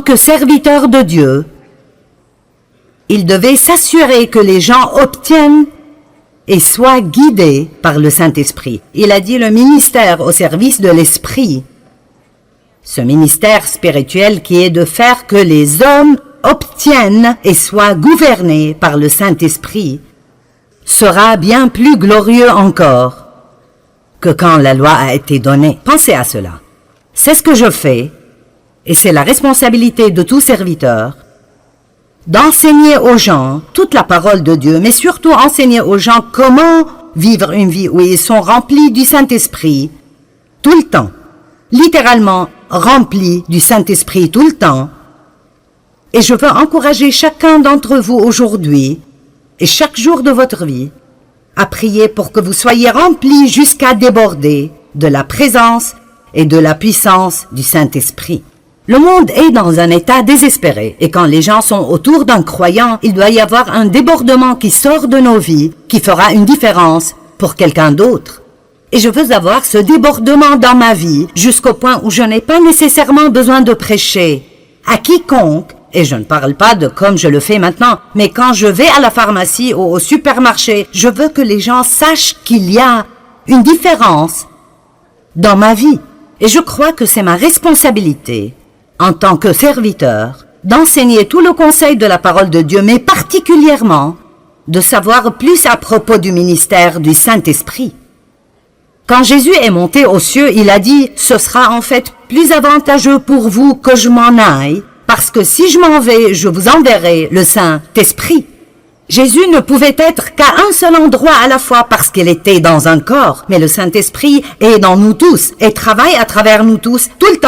tant que serviteur de Dieu, il devait s'assurer que les gens obtiennent et soient guidés par le Saint-Esprit. Il a dit le ministère au service de l'Esprit. Ce ministère spirituel qui est de faire que les hommes obtiennent et soient gouvernés par le Saint-Esprit sera bien plus glorieux encore que quand la loi a été donnée. Pensez à cela. C'est ce que je fais, et c'est la responsabilité de tout serviteur, d'enseigner aux gens toute la parole de Dieu, mais surtout enseigner aux gens comment vivre une vie où ils sont remplis du Saint-Esprit tout le temps, littéralement remplis du Saint-Esprit tout le temps. Et je veux encourager chacun d'entre vous aujourd'hui et chaque jour de votre vie à prier pour que vous soyez remplis jusqu'à déborder de la présence et de la puissance du Saint-Esprit. Le monde est dans un état désespéré et quand les gens sont autour d'un croyant, il doit y avoir un débordement qui sort de nos vies, qui fera une différence pour quelqu'un d'autre. Et je veux avoir ce débordement dans ma vie jusqu'au point où je n'ai pas nécessairement besoin de prêcher à quiconque, et je ne parle pas de comme je le fais maintenant, mais quand je vais à la pharmacie ou au supermarché, je veux que les gens sachent qu'il y a une différence dans ma vie. Et je crois que c'est ma responsabilité, en tant que serviteur, d'enseigner tout le conseil de la parole de Dieu, mais particulièrement de savoir plus à propos du ministère du Saint-Esprit. Quand Jésus est monté aux cieux, il a dit « Ce sera en fait plus avantageux pour vous que je m'en aille, parce que si je m'en vais, je vous enverrai le Saint-Esprit. » Jésus ne pouvait être qu'à un seul endroit à la fois parce qu'il était dans un corps, mais le Saint-Esprit est dans nous tous et travaille à travers nous tous, tout le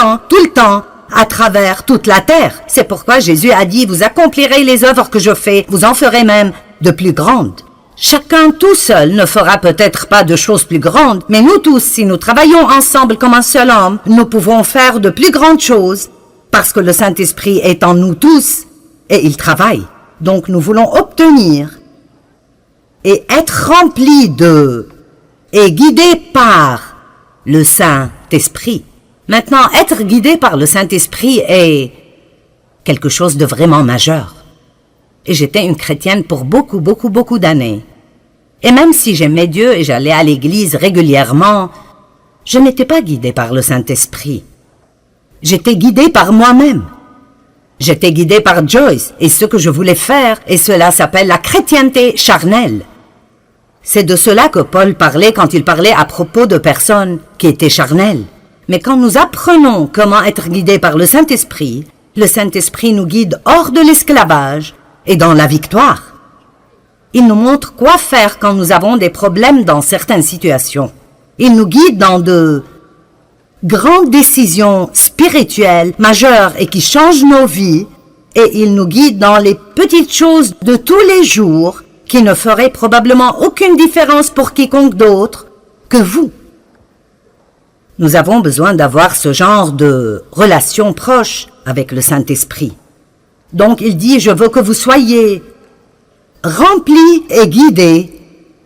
temps, à travers toute la terre. C'est pourquoi Jésus a dit « Vous accomplirez les œuvres que je fais, vous en ferez même de plus grandes. » Chacun tout seul ne fera peut-être pas de choses plus grandes, mais nous tous, si nous travaillons ensemble comme un seul homme, nous pouvons faire de plus grandes choses parce que le Saint-Esprit est en nous tous et il travaille. Donc nous voulons obtenir et être remplis de et guidés par le Saint-Esprit. Maintenant, être guidé par le Saint-Esprit est quelque chose de vraiment majeur. Et j'étais une chrétienne pour beaucoup d'années. Et même si j'aimais Dieu et j'allais à l'église régulièrement, je n'étais pas guidée par le Saint-Esprit. J'étais guidée par moi-même. J'étais guidée par Joyce et ce que je voulais faire, et cela s'appelle la chrétienté charnelle. C'est de cela que Paul parlait quand il parlait à propos de personnes qui étaient charnelles. Mais quand nous apprenons comment être guidés par le Saint-Esprit nous guide hors de l'esclavage et dans la victoire. Il nous montre quoi faire quand nous avons des problèmes dans certaines situations. Il nous guide dans de grandes décisions spirituelles majeures et qui changent nos vies, et il nous guide dans les petites choses de tous les jours qui ne feraient probablement aucune différence pour quiconque d'autre que vous. Nous avons besoin d'avoir ce genre de relation proche avec le Saint-Esprit. Donc il dit, je veux que vous soyez remplis et guidés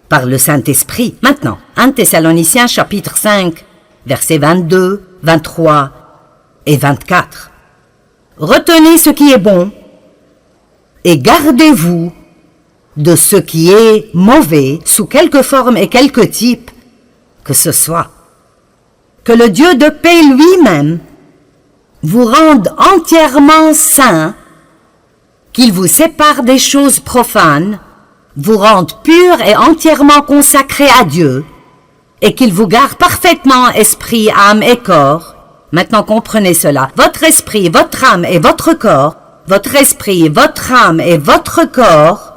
par le Saint-Esprit. Maintenant, 1 Thessaloniciens chapitre 5, versets 22, 23 et 24. Retenez ce qui est bon et gardez-vous de ce qui est mauvais sous quelque forme et quelque type que ce soit. Que le Dieu de paix lui-même vous rende entièrement saints, qu'il vous sépare des choses profanes, vous rende purs et entièrement consacrés à Dieu, et qu'il vous garde parfaitement esprit, âme et corps. Maintenant comprenez cela. Votre esprit, votre âme et votre corps, votre esprit, votre âme et votre corps.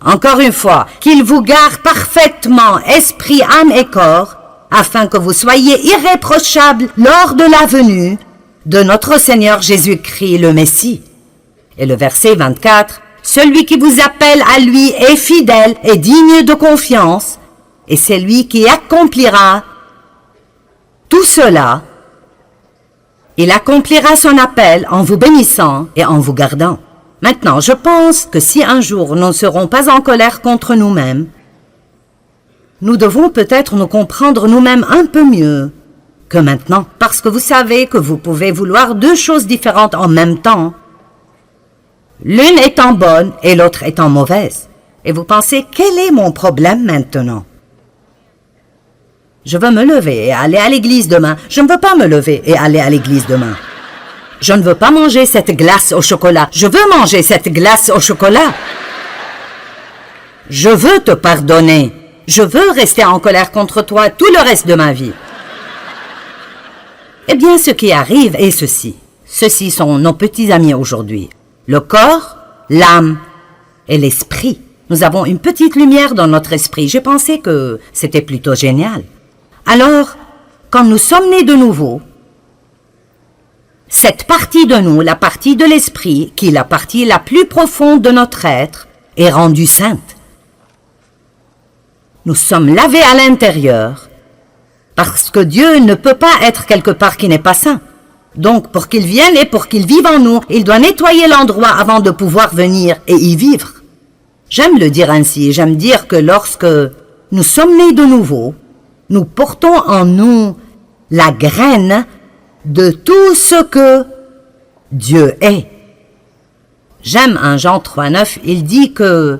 Encore une fois, qu'il vous garde parfaitement esprit, âme et corps, afin que vous soyez irréprochables lors de la venue de notre Seigneur Jésus-Christ le Messie. Et le verset 24, celui qui vous appelle à lui est fidèle et digne de confiance, et c'est lui qui accomplira tout cela. Il accomplira son appel en vous bénissant et en vous gardant. Maintenant, je pense que si un jour nous ne serons pas en colère contre nous-mêmes, nous devons peut-être nous comprendre nous-mêmes un peu mieux que maintenant, parce que vous savez que vous pouvez vouloir deux choses différentes en même temps. L'une étant bonne et l'autre étant mauvaise. Et vous pensez, quel est mon problème maintenant? Je veux me lever et aller à l'église demain. Je ne veux pas me lever et aller à l'église demain. Je ne veux pas manger cette glace au chocolat. Je veux manger cette glace au chocolat. Je veux te pardonner. Je veux rester en colère contre toi tout le reste de ma vie. Eh bien, ce qui arrive est ceci. Ceux-ci sont nos petits amis aujourd'hui. Le corps, l'âme et l'esprit. Nous avons une petite lumière dans notre esprit. J'ai pensé que c'était plutôt génial. Alors, quand nous sommes nés de nouveau, cette partie de nous, la partie de l'esprit, qui est la partie la plus profonde de notre être, est rendue sainte. Nous sommes lavés à l'intérieur, parce que Dieu ne peut pas être quelque part qui n'est pas saint. Donc, pour qu'il vienne et pour qu'il vive en nous, il doit nettoyer l'endroit avant de pouvoir venir et y vivre. J'aime le dire ainsi, j'aime dire que lorsque nous sommes nés de nouveau, nous portons en nous la graine de tout ce que Dieu est. J'aime en Jean 3,9, il dit que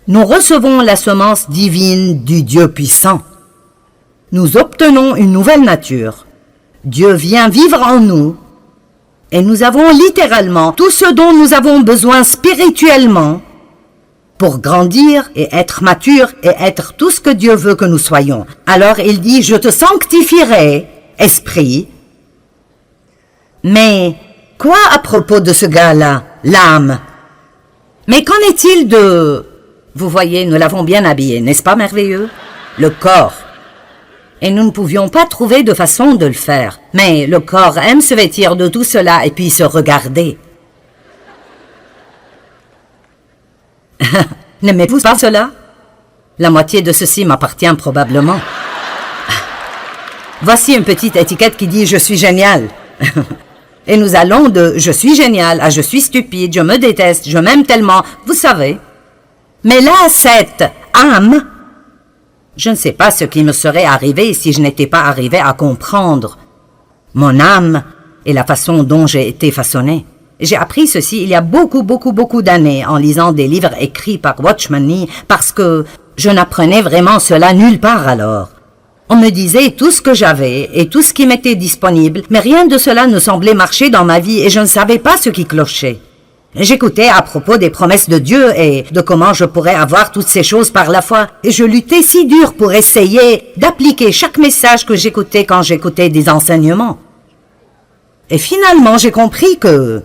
nous recevons la semence divine du Dieu puissant. Nous obtenons une nouvelle nature. Dieu vient vivre en nous et nous avons littéralement tout ce dont nous avons besoin spirituellement pour grandir et être mature et être tout ce que Dieu veut que nous soyons. Alors il dit, je te sanctifierai, esprit. Mais quoi à propos de ce gars-là, l'âme? Mais qu'en est-il de... Vous voyez, nous l'avons bien habillé, n'est-ce pas merveilleux? Le corps. Et nous ne pouvions pas trouver de façon de le faire. Mais le corps aime se vêtir de tout cela et puis se regarder. N'aimez-vous pas cela? La moitié de ceci m'appartient probablement. Voici une petite étiquette qui dit « Je suis génial ». Et nous allons de « Je suis génial » à « Je suis stupide, je me déteste, je m'aime tellement », vous savez. Mais là, cette âme, je ne sais pas ce qui me serait arrivé si je n'étais pas arrivé à comprendre mon âme et la façon dont j'ai été façonné. J'ai appris ceci il y a beaucoup d'années en lisant des livres écrits par Watchman Nee parce que je n'apprenais vraiment cela nulle part alors. On me disait tout ce que j'avais et tout ce qui m'était disponible, mais rien de cela ne semblait marcher dans ma vie et je ne savais pas ce qui clochait. J'écoutais à propos des promesses de Dieu et de comment je pourrais avoir toutes ces choses par la foi et je luttais si dur pour essayer d'appliquer chaque message que j'écoutais quand j'écoutais des enseignements. Et finalement, j'ai compris que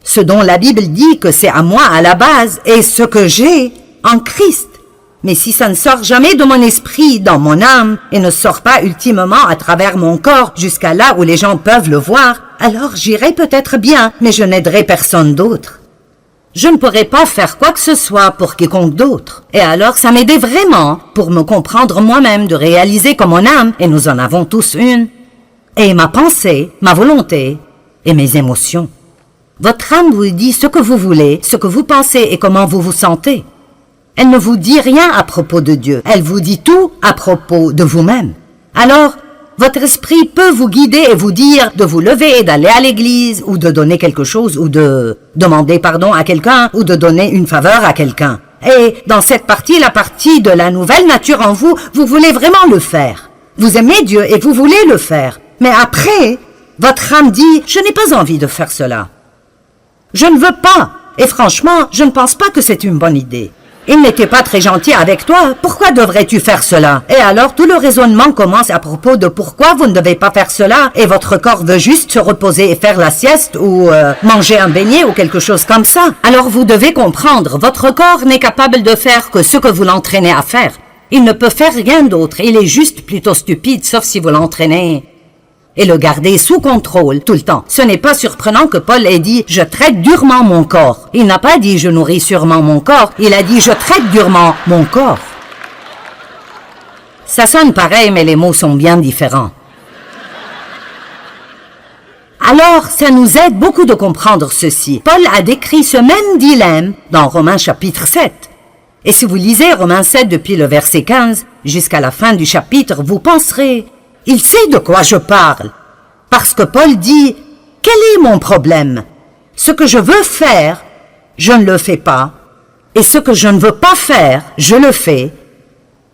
ce dont la Bible dit que c'est à moi à la base est ce que j'ai en Christ. Mais si ça ne sort jamais de mon esprit, dans mon âme, et ne sort pas ultimement à travers mon corps jusqu'à là où les gens peuvent le voir, alors j'irai peut-être bien, mais je n'aiderai personne d'autre. Je ne pourrai pas faire quoi que ce soit pour quiconque d'autre. Et alors ça m'aidait vraiment pour me comprendre moi-même, de réaliser que mon âme, et nous en avons tous une, et ma pensée, ma volonté et mes émotions. Votre âme vous dit ce que vous voulez, ce que vous pensez et comment vous vous sentez. Elle ne vous dit rien à propos de Dieu, elle vous dit tout à propos de vous-même. Alors, votre esprit peut vous guider et vous dire de vous lever et d'aller à l'église, ou de donner quelque chose, ou de demander pardon à quelqu'un, ou de donner une faveur à quelqu'un. Et dans cette partie, la partie de la nouvelle nature en vous, vous voulez vraiment le faire. Vous aimez Dieu et vous voulez le faire. Mais après, votre âme dit, je n'ai pas envie de faire cela. Je ne veux pas. Et franchement, je ne pense pas que c'est une bonne idée. Il n'était pas très gentil avec toi, pourquoi devrais-tu faire cela? Et alors tout le raisonnement commence à propos de pourquoi vous ne devez pas faire cela, et votre corps veut juste se reposer et faire la sieste, ou manger un beignet, ou quelque chose comme ça. Alors vous devez comprendre, votre corps n'est capable de faire que ce que vous l'entraînez à faire. Il ne peut faire rien d'autre, il est juste plutôt stupide, sauf si vous l'entraînez et le garder sous contrôle tout le temps. Ce n'est pas surprenant que Paul ait dit « Je traite durement mon corps ». Il n'a pas dit « Je nourris sûrement mon corps », il a dit « Je traite durement mon corps ». Ça sonne pareil, mais les mots sont bien différents. Alors, ça nous aide beaucoup de comprendre ceci. Paul a décrit ce même dilemme dans Romains chapitre 7. Et si vous lisez Romains 7 depuis le verset 15 jusqu'à la fin du chapitre, vous penserez Il sait de quoi je parle. Parce que Paul dit, quel est mon problème? Ce que je veux faire, je ne le fais pas. Et ce que je ne veux pas faire, je le fais.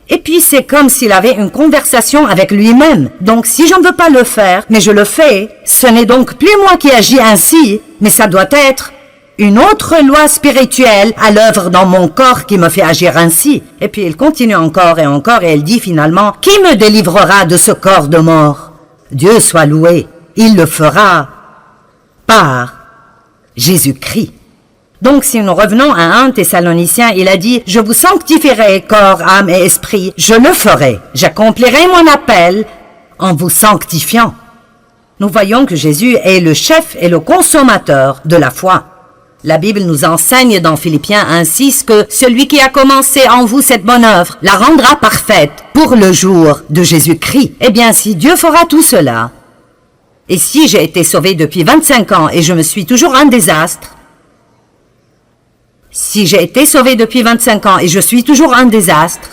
Et puis c'est comme s'il avait une conversation avec lui-même. Donc si je ne veux pas le faire, mais je le fais, ce n'est donc plus moi qui agis ainsi, mais ça doit être une autre loi spirituelle à l'œuvre dans mon corps qui me fait agir ainsi. Et puis il continue encore et encore et il dit finalement, qui me délivrera de ce corps de mort? Dieu soit loué, il le fera par Jésus-Christ. Donc si nous revenons à 1 Thessaloniciens, il a dit, je vous sanctifierai corps, âme et esprit, je le ferai, j'accomplirai mon appel en vous sanctifiant. Nous voyons que Jésus est le chef et le consommateur de la foi. La Bible nous enseigne dans Philippiens 1:6 que celui qui a commencé en vous cette bonne œuvre la rendra parfaite pour le jour de Jésus-Christ. Eh bien, si Dieu fera tout cela, et si j'ai été sauvé depuis 25 ans et je me suis toujours un désastre, si j'ai été sauvé depuis 25 ans et je suis toujours un désastre,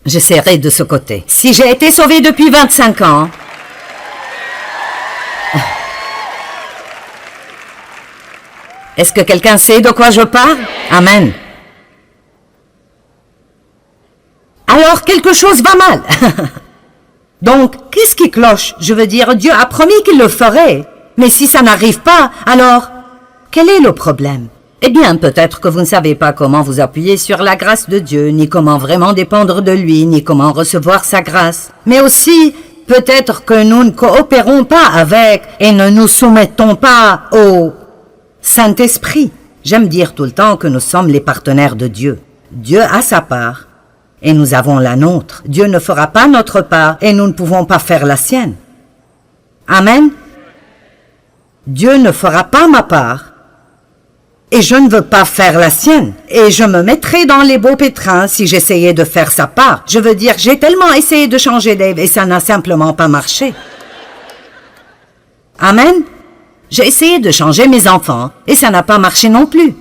j'essaierai de ce côté. Si j'ai été sauvé depuis 25 ans, est-ce que quelqu'un sait de quoi je parle? Amen. Alors, quelque chose va mal. Donc, qu'est-ce qui cloche? Je veux dire, Dieu a promis qu'il le ferait. Mais si ça n'arrive pas, alors, quel est le problème? Eh bien, peut-être que vous ne savez pas comment vous appuyer sur la grâce de Dieu, ni comment vraiment dépendre de lui, ni comment recevoir sa grâce. Mais aussi, peut-être que nous ne coopérons pas avec et ne nous soumettons pas au Saint-Esprit. J'aime dire tout le temps que nous sommes les partenaires de Dieu. Dieu a sa part et nous avons la nôtre. Dieu ne fera pas notre part et nous ne pouvons pas faire la sienne. Amen. Dieu ne fera pas ma part et je ne veux pas faire la sienne. Et je me mettrais dans les beaux pétrins si j'essayais de faire sa part. Je veux dire, j'ai tellement essayé de changer Dave et ça n'a simplement pas marché. Amen. J'ai essayé de changer mes enfants, et ça n'a pas marché non plus.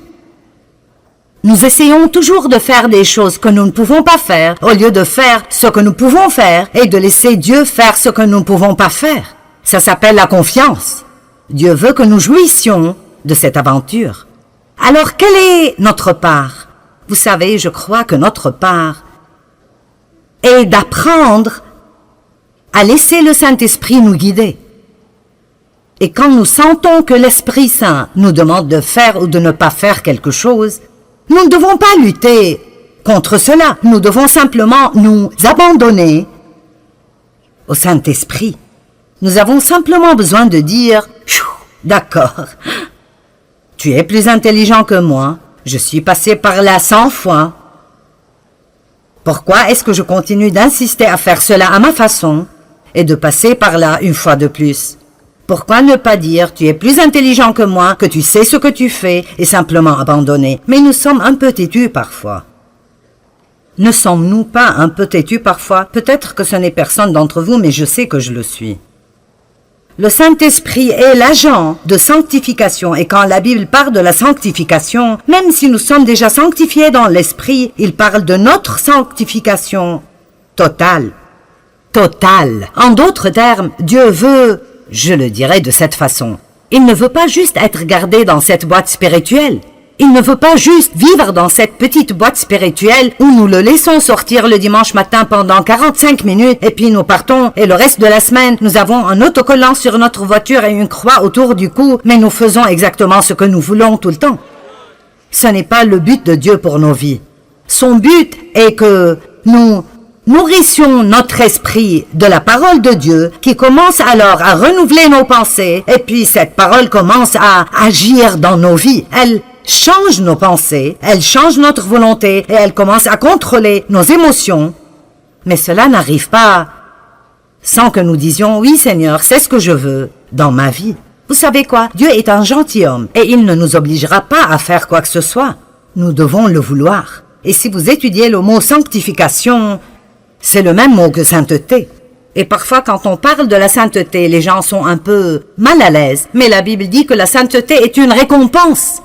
Nous essayons toujours de faire des choses que nous ne pouvons pas faire, au lieu de faire ce que nous pouvons faire, et de laisser Dieu faire ce que nous ne pouvons pas faire. Ça s'appelle la confiance. Dieu veut que nous jouissions de cette aventure. Alors, quelle est notre part? Vous savez, je crois que notre part est d'apprendre à laisser le Saint-Esprit nous guider. Et quand nous sentons que l'Esprit Saint nous demande de faire ou de ne pas faire quelque chose, nous ne devons pas lutter contre cela. Nous devons simplement nous abandonner au Saint-Esprit. Nous avons simplement besoin de dire « D'accord, tu es plus intelligent que moi, je suis passé par là 100 fois. Pourquoi est-ce que je continue d'insister à faire cela à ma façon et de passer par là une fois de plus ?» Pourquoi ne pas dire, tu es plus intelligent que moi, que tu sais ce que tu fais, et simplement abandonner? Mais nous sommes un peu têtus parfois. Ne sommes-nous pas un peu têtus parfois? Peut-être que ce n'est personne d'entre vous, mais je sais que je le suis. Le Saint-Esprit est l'agent de sanctification, et quand la Bible parle de la sanctification, même si nous sommes déjà sanctifiés dans l'Esprit, il parle de notre sanctification totale. Totale. En d'autres termes, Dieu veut... Je le dirais de cette façon. Il ne veut pas juste être gardé dans cette boîte spirituelle. Il ne veut pas juste vivre dans cette petite boîte spirituelle où nous le laissons sortir le dimanche matin pendant 45 minutes et puis nous partons et le reste de la semaine, nous avons un autocollant sur notre voiture et une croix autour du cou, mais nous faisons exactement ce que nous voulons tout le temps. Ce n'est pas le but de Dieu pour nos vies. Son but est que nous nourrissions notre esprit de la parole de Dieu qui commence alors à renouveler nos pensées et puis cette parole commence à agir dans nos vies. Elle change nos pensées, elle change notre volonté et elle commence à contrôler nos émotions. Mais cela n'arrive pas sans que nous disions « Oui Seigneur, c'est ce que je veux dans ma vie ». Vous savez quoi? Dieu est un gentilhomme et il ne nous obligera pas à faire quoi que ce soit. Nous devons le vouloir. Et si vous étudiez le mot « sanctification », c'est le même mot que sainteté. Et parfois, quand on parle de la sainteté, les gens sont un peu mal à l'aise. Mais la Bible dit que la sainteté est une récompense.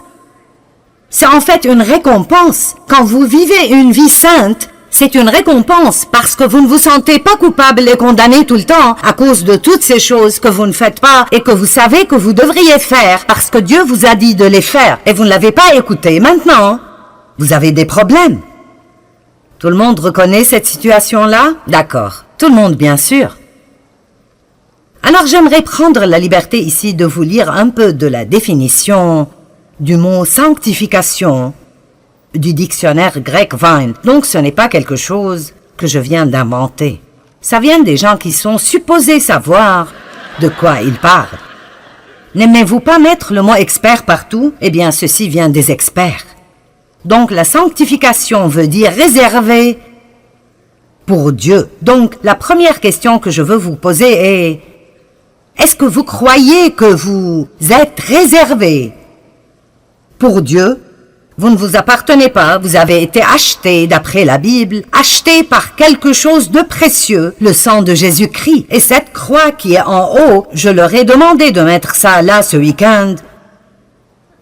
C'est en fait une récompense. Quand vous vivez une vie sainte, C'est une récompense parce que vous ne vous sentez pas coupable et condamné tout le temps à cause de toutes ces choses que vous ne faites pas et que vous savez que vous devriez faire parce que Dieu vous a dit de les faire et vous ne l'avez pas écouté. Maintenant, vous avez des problèmes. Tout le monde reconnaît cette situation-là? D'accord. Tout le monde, bien sûr. Alors j'aimerais prendre la liberté ici de vous lire un peu de la définition du mot sanctification du dictionnaire grec Vine. Donc ce n'est pas quelque chose que je viens d'inventer. Ça vient des gens qui sont supposés savoir de quoi ils parlent. N'aimez-vous pas mettre le mot expert partout? Eh bien, ceci vient des experts. Donc la sanctification veut dire réservé pour Dieu. Donc la première question que je veux vous poser est: est-ce que vous croyez que vous êtes réservé pour Dieu? Vous ne vous appartenez pas, vous avez été acheté, d'après la Bible, acheté par quelque chose de précieux, le sang de Jésus-Christ. Et cette croix qui est en haut, je leur ai demandé de mettre ça là ce week-end,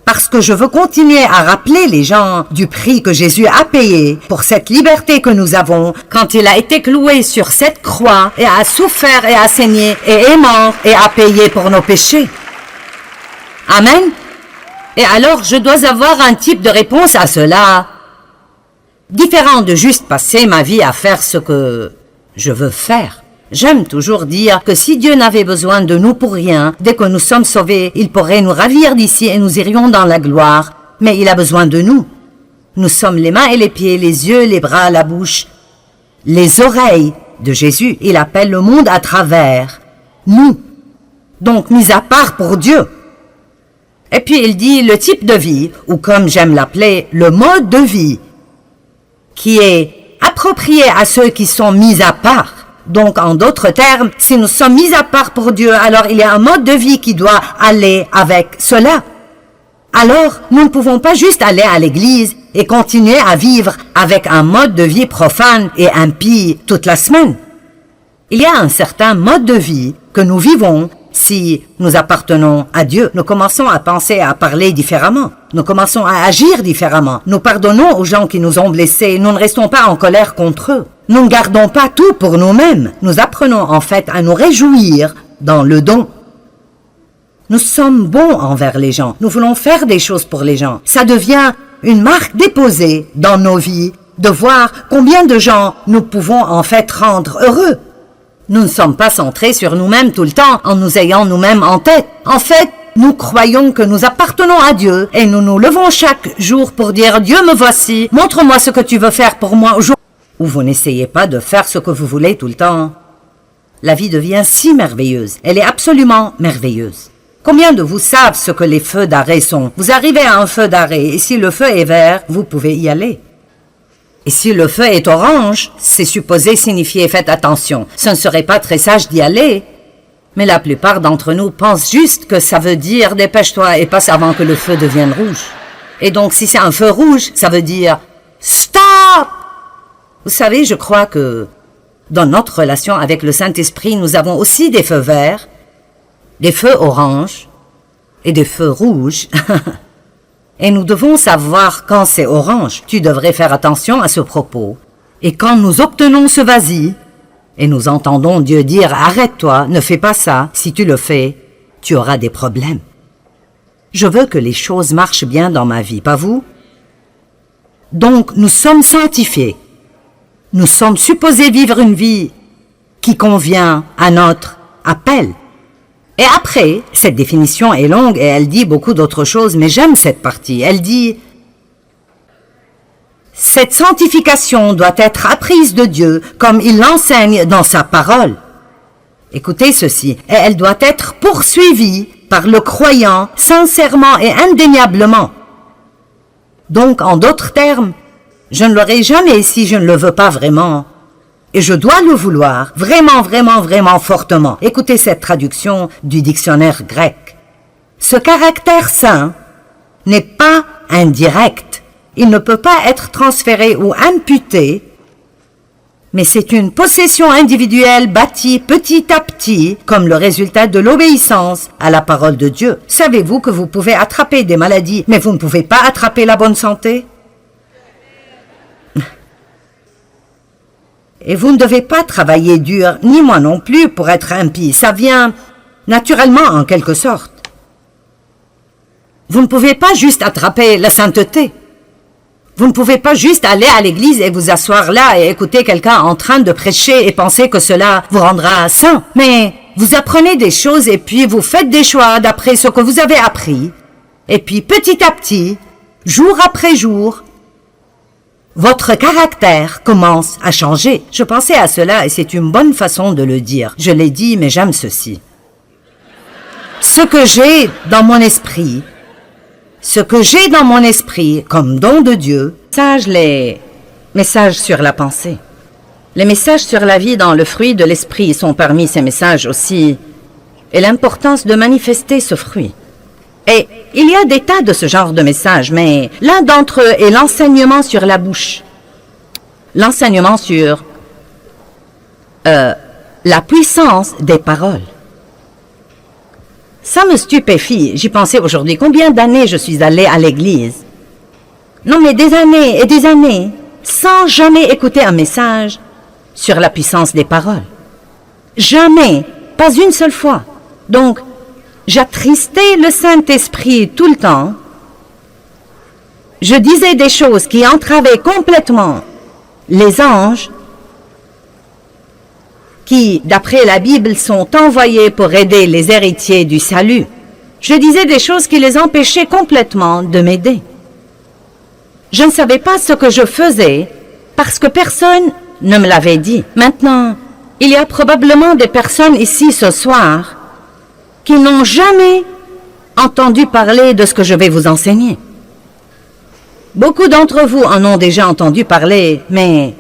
parce que je veux continuer à rappeler les gens du prix que Jésus a payé pour cette liberté que nous avons quand il a été cloué sur cette croix et a souffert et a saigné et est mort et a payé pour nos péchés. Amen. Et alors, je dois avoir un type de réponse à cela, différent de juste passer ma vie à faire ce que je veux faire. J'aime toujours dire que si Dieu n'avait besoin de nous pour rien, dès que nous sommes sauvés, il pourrait nous ravir d'ici et nous irions dans la gloire. Mais il a besoin de nous. Nous sommes les mains et les pieds, les yeux, les bras, la bouche, les oreilles de Jésus. Il appelle le monde à travers nous. Donc, mis à part pour Dieu. Et puis il dit le type de vie, ou comme j'aime l'appeler, le mode de vie, qui est approprié à ceux qui sont mis à part. Donc, en d'autres termes, si nous sommes mis à part pour Dieu, alors il y a un mode de vie qui doit aller avec cela. Alors, nous ne pouvons pas juste aller à l'église et continuer à vivre avec un mode de vie profane et impie toute la semaine. Il y a un certain mode de vie que nous vivons si nous appartenons à Dieu. Nous commençons à penser et à parler différemment. Nous commençons à agir différemment. Nous pardonnons aux gens qui nous ont blessés. Nous ne restons pas en colère contre eux. Nous ne gardons pas tout pour nous-mêmes. Nous apprenons en fait à nous réjouir dans le don. Nous sommes bons envers les gens. Nous voulons faire des choses pour les gens. Ça devient une marque déposée dans nos vies de voir combien de gens nous pouvons en fait rendre heureux. Nous ne sommes pas centrés sur nous-mêmes tout le temps en nous ayant nous-mêmes en tête. En fait, nous croyons que nous appartenons à Dieu et nous nous levons chaque jour pour dire « Dieu, me voici, montre-moi ce que tu veux faire pour moi aujourd'hui. » Ou vous n'essayez pas de faire ce que vous voulez tout le temps. La vie devient si merveilleuse. Elle est absolument merveilleuse. Combien de vous savent ce que les feux d'arrêt sont? Vous arrivez à un feu d'arrêt et si le feu est vert, vous pouvez y aller. Et si le feu est orange, c'est supposé signifier « faites attention ». Ce ne serait pas très sage d'y aller. Mais la plupart d'entre nous pensent juste que ça veut dire « dépêche-toi et passe avant que le feu devienne rouge ». Et donc si c'est un feu rouge, ça veut dire « stop ». Vous savez, je crois que dans notre relation avec le Saint-Esprit, nous avons aussi des feux verts, des feux oranges et des feux rouges. Et nous devons savoir quand c'est orange. Tu devrais faire attention à ce propos. Et quand nous obtenons ce vas-y, et nous entendons Dieu dire « Arrête-toi, ne fais pas ça. Si tu le fais, tu auras des problèmes. » Je veux que les choses marchent bien dans ma vie, pas vous? Donc, nous sommes sanctifiés. Nous sommes supposés vivre une vie qui convient à notre appel. Et après, cette définition est longue et elle dit beaucoup d'autres choses, mais j'aime cette partie. Elle dit « Cette sanctification doit être apprise de Dieu comme il l'enseigne dans sa parole. » Écoutez ceci. Et elle doit être poursuivie par le croyant sincèrement et indéniablement. Donc, en d'autres termes, je ne l'aurai jamais si je ne le veux pas vraiment. Et je dois le vouloir, vraiment, vraiment, vraiment fortement. Écoutez cette traduction du dictionnaire grec. Ce caractère saint n'est pas indirect. Il ne peut pas être transféré ou imputé, mais c'est une possession individuelle bâtie petit à petit comme le résultat de l'obéissance à la parole de Dieu. Savez-vous que vous pouvez attraper des maladies, mais vous ne pouvez pas attraper la bonne santé? Et vous ne devez pas travailler dur, ni moi non plus, pour être impie. Ça vient naturellement, en quelque sorte. Vous ne pouvez pas juste attraper la sainteté. Vous ne pouvez pas juste aller à l'église et vous asseoir là et écouter quelqu'un en train de prêcher et penser que cela vous rendra saint. Mais vous apprenez des choses et puis vous faites des choix d'après ce que vous avez appris. Et puis petit à petit, jour après jour, votre caractère commence à changer. Je pensais à cela et c'est une bonne façon de le dire. Je l'ai dit, mais j'aime ceci. Ce que j'ai dans mon esprit comme don de Dieu, les messages sur la pensée. Les messages sur la vie dans le fruit de l'esprit sont parmi ces messages aussi, et l'importance de manifester ce fruit. Et il y a des tas de ce genre de messages, mais l'un d'entre eux est l'enseignement sur la bouche. L'enseignement sur la puissance des paroles. Ça me stupéfie. J'y pensais aujourd'hui. Combien d'années je suis allée à l'église? Non, mais des années et des années, sans jamais écouter un message sur la puissance des paroles. Jamais, pas une seule fois. Donc, j'attristais le Saint-Esprit tout le temps. Je disais des choses qui entravaient complètement les anges qui, d'après la Bible, sont envoyés pour aider les héritiers du salut. Je disais des choses qui les empêchaient complètement de m'aider. Je ne savais pas ce que je faisais parce que personne ne me l'avait dit. Maintenant, il y a probablement des personnes ici ce soir qui n'ont jamais entendu parler de ce que je vais vous enseigner. Beaucoup d'entre vous en ont déjà entendu parler, mais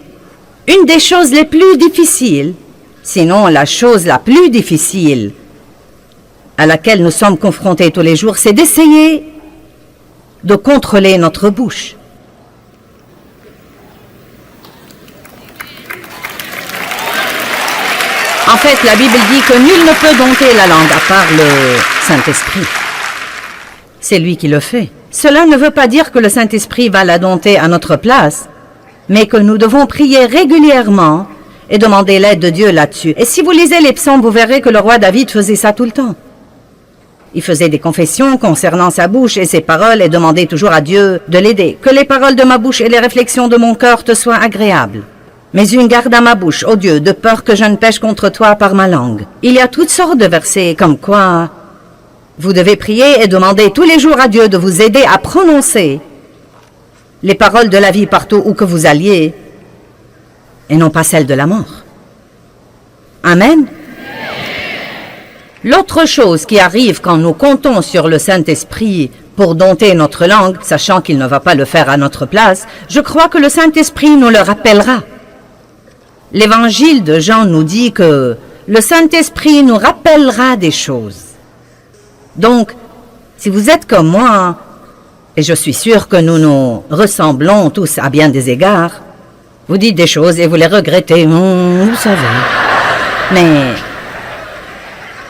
une des choses les plus difficiles, sinon la chose la plus difficile à laquelle nous sommes confrontés tous les jours, c'est d'essayer de contrôler notre bouche. En fait, la Bible dit que nul ne peut dompter la langue à part le Saint-Esprit. C'est lui qui le fait. Cela ne veut pas dire que le Saint-Esprit va la dompter à notre place, mais que nous devons prier régulièrement et demander l'aide de Dieu là-dessus. Et si vous lisez les psaumes, vous verrez que le roi David faisait ça tout le temps. Il faisait des confessions concernant sa bouche et ses paroles et demandait toujours à Dieu de l'aider. Que les paroles de ma bouche et les réflexions de mon cœur te soient agréables. Mais une garde à ma bouche, ô Dieu, de peur que je ne pêche contre toi par ma langue. Il y a toutes sortes de versets comme quoi vous devez prier et demander tous les jours à Dieu de vous aider à prononcer les paroles de la vie partout où que vous alliez et non pas celles de la mort. Amen. L'autre chose qui arrive quand nous comptons sur le Saint-Esprit pour dompter notre langue, sachant qu'il ne va pas le faire à notre place, je crois que le Saint-Esprit nous le rappellera. L'évangile de Jean nous dit que le Saint-Esprit nous rappellera des choses. Donc, si vous êtes comme moi, et je suis sûr que nous nous ressemblons tous à bien des égards, vous dites des choses et vous les regrettez, vous savez. Mais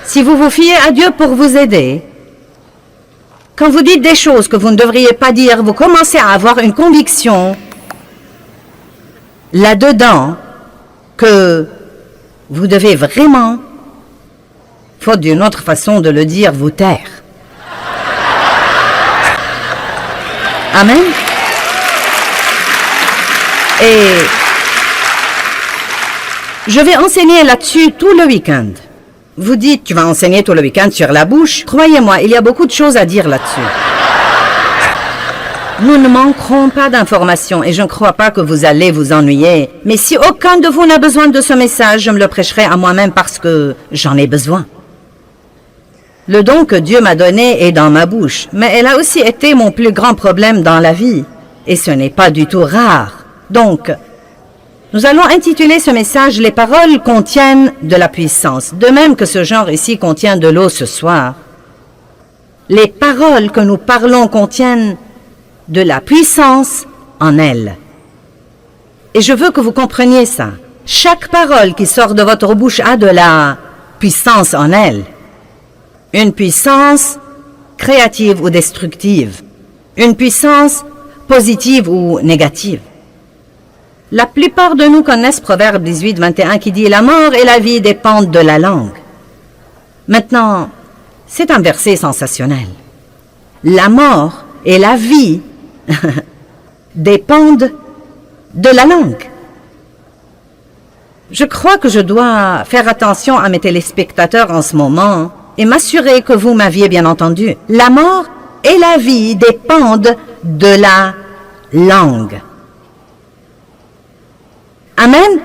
si vous vous fiez à Dieu pour vous aider, quand vous dites des choses que vous ne devriez pas dire, vous commencez à avoir une conviction là-dedans que vous devez vraiment, faute d'une autre façon de le dire, vous taire. Amen. Et je vais enseigner là-dessus tout le week-end. Vous dites, tu vas enseigner tout le week-end sur la bouche. Croyez-moi, il y a beaucoup de choses à dire là-dessus. Nous ne manquerons pas d'informations et je ne crois pas que vous allez vous ennuyer. Mais si aucun de vous n'a besoin de ce message, je me le prêcherai à moi-même parce que j'en ai besoin. Le don que Dieu m'a donné est dans ma bouche, mais elle a aussi été mon plus grand problème dans la vie. Et ce n'est pas du tout rare. Donc, nous allons intituler ce message « Les paroles contiennent de la puissance », de même que ce genre ici contient de l'eau ce soir. Les paroles que nous parlons contiennent de la puissance en elles. Et je veux que vous compreniez ça. Chaque parole qui sort de votre bouche a de la puissance en elle. Une puissance créative ou destructive. Une puissance positive ou négative. La plupart de nous connaissent Proverbe 18, 21 qui dit « La mort et la vie dépendent de la langue ». Maintenant, c'est un verset sensationnel. La mort et la vie dépendent de la langue. Je crois que je dois faire attention à mes téléspectateurs en ce moment et m'assurer que vous m'aviez bien entendu. La mort et la vie dépendent de la langue. Amen.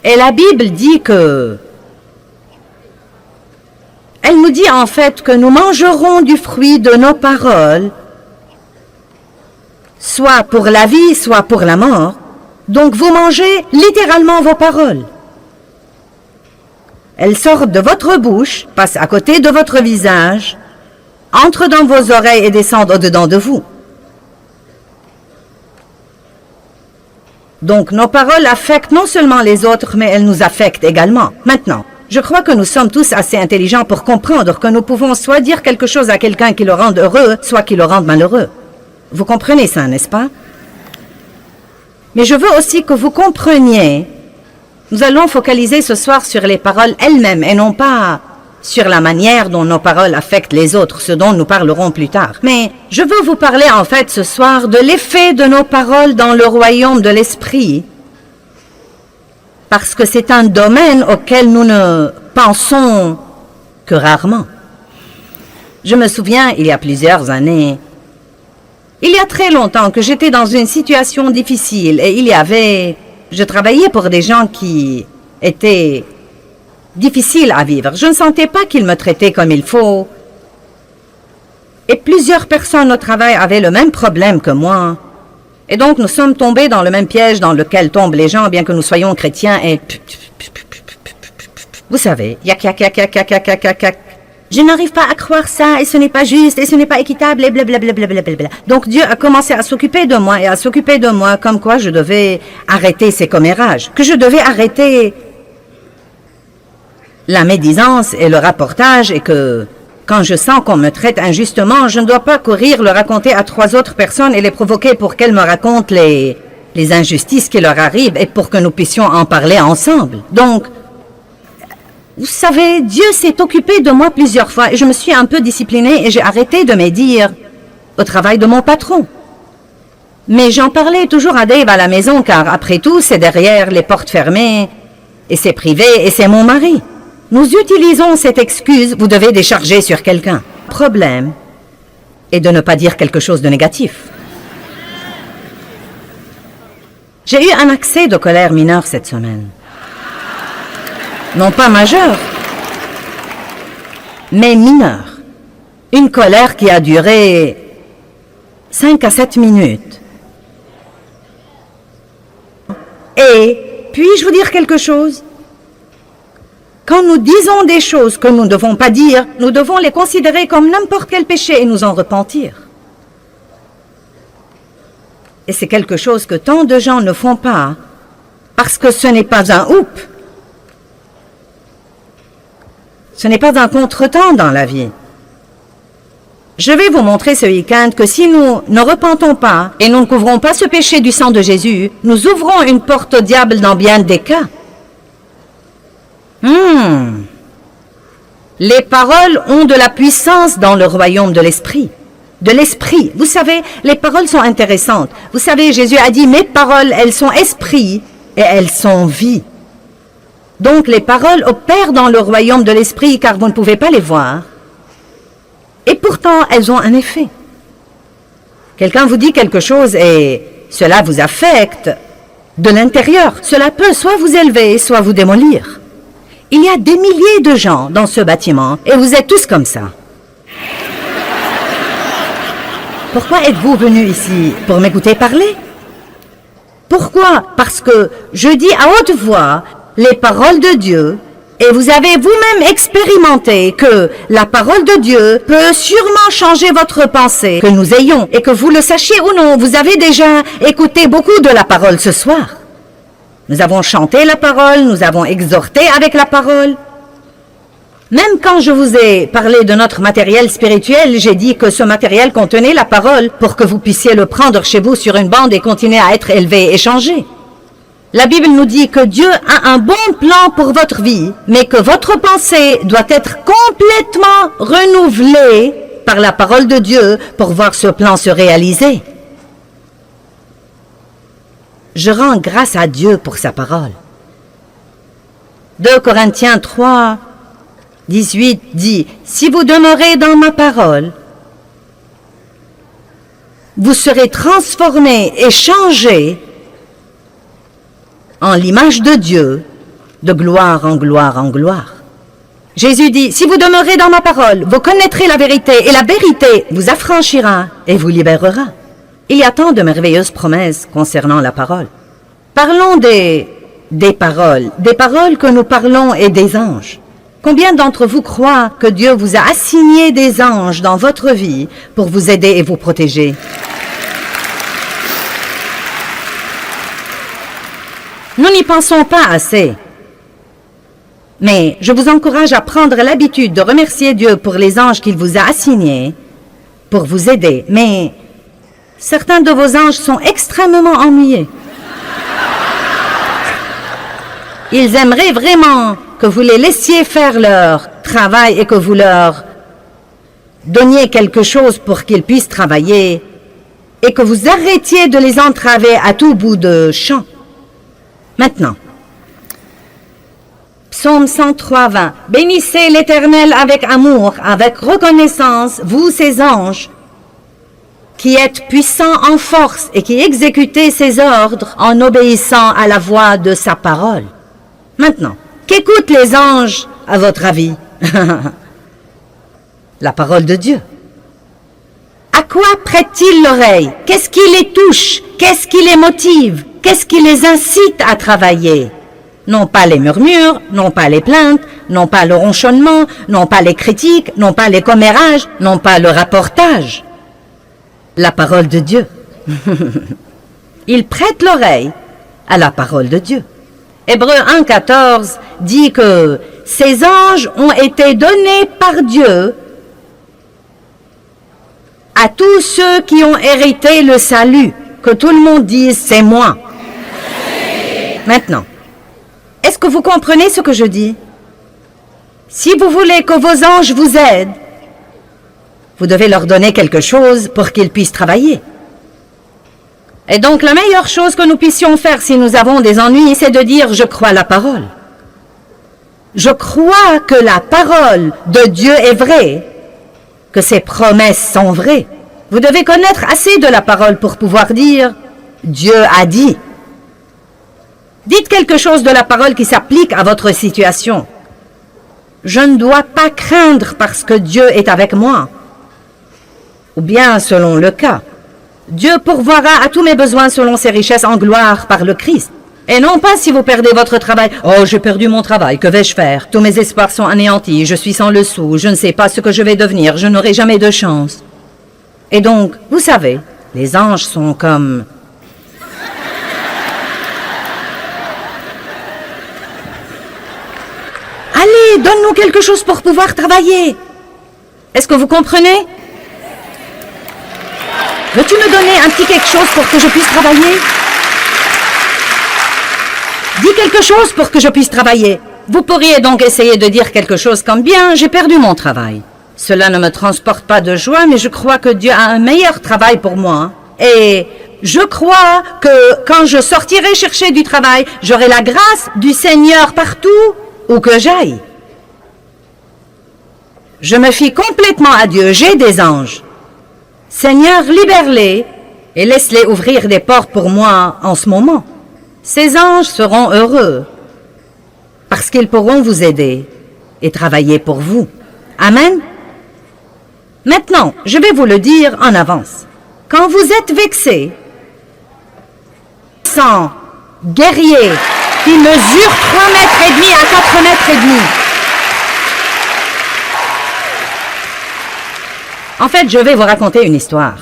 Et la Bible dit que... Elle nous dit en fait que nous mangerons du fruit de nos paroles, soit pour la vie, soit pour la mort. Donc vous mangez littéralement vos paroles. Elles sortent de votre bouche, passent à côté de votre visage, entrent dans vos oreilles et descendent au-dedans de vous. Donc nos paroles affectent non seulement les autres, mais elles nous affectent également. Maintenant, je crois que nous sommes tous assez intelligents pour comprendre que nous pouvons soit dire quelque chose à quelqu'un qui le rende heureux, soit qui le rende malheureux. Vous comprenez ça, n'est-ce pas? Mais je veux aussi que vous compreniez, nous allons focaliser ce soir sur les paroles elles-mêmes et non pas sur la manière dont nos paroles affectent les autres, ce dont nous parlerons plus tard. Mais je veux vous parler en fait ce soir de l'effet de nos paroles dans le royaume de l'esprit, parce que c'est un domaine auquel nous ne pensons que rarement. Je me souviens, il y a plusieurs années, il y a très longtemps que j'étais dans une situation difficile et je travaillais pour des gens qui étaient difficiles à vivre. Je ne sentais pas qu'ils me traitaient comme il faut. Et plusieurs personnes au travail avaient le même problème que moi. Et donc nous sommes tombés dans le même piège dans lequel tombent les gens, bien que nous soyons chrétiens et... Vous savez, yak, yak, yak, yak, yak, yak, yak, yak, yak. Je n'arrive pas à croire ça, et ce n'est pas juste, et ce n'est pas équitable, et blablabla. Donc Dieu a commencé à s'occuper de moi, et à s'occuper de moi, comme quoi je devais arrêter ces commérages, que je devais arrêter la médisance et le rapportage, et que quand je sens qu'on me traite injustement, je ne dois pas courir le raconter à 3 autres personnes et les provoquer pour qu'elles me racontent les injustices qui leur arrivent, et pour que nous puissions en parler ensemble. Donc, vous savez, Dieu s'est occupé de moi plusieurs fois et je me suis un peu disciplinée et j'ai arrêté de médire au travail de mon patron. Mais j'en parlais toujours à Dave à la maison car après tout, c'est derrière les portes fermées et c'est privé et c'est mon mari. Nous utilisons cette excuse, vous devez décharger sur quelqu'un. Le problème est de ne pas dire quelque chose de négatif. J'ai eu un accès de colère mineure cette semaine. Non pas majeur, mais mineur. Une colère qui a duré 5 à 7 minutes. Et puis-je vous dire quelque chose? Quand nous disons des choses que nous ne devons pas dire, nous devons les considérer comme n'importe quel péché et nous en repentir. Et c'est quelque chose que tant de gens ne font pas, parce que ce n'est pas un oup. Ce n'est pas un contretemps dans la vie. Je vais vous montrer ce week-end que si nous ne repentons pas et nous ne couvrons pas ce péché du sang de Jésus, nous ouvrons une porte au diable dans bien des cas. Les paroles ont de la puissance dans le royaume de l'esprit. De l'esprit. Vous savez, les paroles sont intéressantes. Vous savez, Jésus a dit, mes paroles, elles sont esprit et elles sont vie. Donc les paroles opèrent dans le royaume de l'esprit car vous ne pouvez pas les voir. Et pourtant, elles ont un effet. Quelqu'un vous dit quelque chose et cela vous affecte de l'intérieur. Cela peut soit vous élever, soit vous démolir. Il y a des milliers de gens dans ce bâtiment et vous êtes tous comme ça. Pourquoi êtes-vous venus ici? Pour m'écouter parler? Pourquoi? Parce que je dis à haute voix les paroles de Dieu, et vous avez vous-même expérimenté que la parole de Dieu peut sûrement changer votre pensée, que nous ayons, et que vous le sachiez ou non, vous avez déjà écouté beaucoup de la parole ce soir. Nous avons chanté la parole, nous avons exhorté avec la parole. Même quand je vous ai parlé de notre matériel spirituel, j'ai dit que ce matériel contenait la parole pour que vous puissiez le prendre chez vous sur une bande et continuer à être élevé et changé. La Bible nous dit que Dieu a un bon plan pour votre vie, mais que votre pensée doit être complètement renouvelée par la parole de Dieu pour voir ce plan se réaliser. Je rends grâce à Dieu pour sa parole. 2 Corinthiens 3, 18 dit, « Si vous demeurez dans ma parole, vous serez transformés et changés en l'image de Dieu, de gloire en gloire en gloire. » Jésus dit, « Si vous demeurez dans ma parole, vous connaîtrez la vérité, et la vérité vous affranchira et vous libérera. » Il y a tant de merveilleuses promesses concernant la parole. Parlons des paroles que nous parlons et des anges. Combien d'entre vous croient que Dieu vous a assigné des anges dans votre vie pour vous aider et vous protéger? Nous n'y pensons pas assez. Mais je vous encourage à prendre l'habitude de remercier Dieu pour les anges qu'il vous a assignés pour vous aider. Mais certains de vos anges sont extrêmement ennuyés. Ils aimeraient vraiment que vous les laissiez faire leur travail et que vous leur donniez quelque chose pour qu'ils puissent travailler et que vous arrêtiez de les entraver à tout bout de champ. Maintenant, Psaume 103, 20. « Bénissez l'Éternel avec amour, avec reconnaissance, vous ses anges, qui êtes puissants en force et qui exécutez ses ordres en obéissant à la voix de sa parole. » Maintenant, qu'écoutent les anges, à votre avis? La parole de Dieu. À quoi prêtent-ils l'oreille? Qu'est-ce qui les touche? Qu'est-ce qui les motive? Qu'est-ce qui les incite à travailler? Non pas les murmures, non pas les plaintes, non pas le ronchonnement, non pas les critiques, non pas les commérages, non pas le rapportage. La parole de Dieu. Ils prêtent l'oreille à la parole de Dieu. Hébreux 1,14 dit que ces anges ont été donnés par Dieu à tous ceux qui ont hérité le salut. Que tout le monde dise, c'est moi. Maintenant, est-ce que vous comprenez ce que je dis? Si vous voulez que vos anges vous aident, vous devez leur donner quelque chose pour qu'ils puissent travailler. Et donc, la meilleure chose que nous puissions faire si nous avons des ennuis, c'est de dire « Je crois la parole ». Je crois que la parole de Dieu est vraie, que ses promesses sont vraies. Vous devez connaître assez de la parole pour pouvoir dire « Dieu a dit ». Dites quelque chose de la parole qui s'applique à votre situation. Je ne dois pas craindre parce que Dieu est avec moi. Ou bien, selon le cas, Dieu pourvoira à tous mes besoins selon ses richesses en gloire par le Christ. Et non pas si vous perdez votre travail. « Oh, j'ai perdu mon travail, que vais-je faire? Tous mes espoirs sont anéantis, je suis sans le sou, je ne sais pas ce que je vais devenir, je n'aurai jamais de chance. » Et donc, vous savez, les anges sont comme... Allez, donne-nous quelque chose pour pouvoir travailler. Est-ce que vous comprenez? Veux-tu me donner un petit quelque chose pour que je puisse travailler? Dis quelque chose pour que je puisse travailler. Vous pourriez donc essayer de dire quelque chose comme « Bien, j'ai perdu mon travail. Cela ne me transporte pas de joie, mais je crois que Dieu a un meilleur travail pour moi. Et je crois que quand je sortirai chercher du travail, j'aurai la grâce du Seigneur partout où que j'aille. Je me fie complètement à Dieu, j'ai des anges. Seigneur, libère-les et laisse-les ouvrir des portes pour moi en ce moment. Ces anges seront heureux parce qu'ils pourront vous aider et travailler pour vous. Amen. Maintenant, je vais vous le dire en avance. Quand vous êtes vexé, sans guerrier qui mesure 3,5 mètres à 4,5 mètres. En fait, je vais vous raconter une histoire.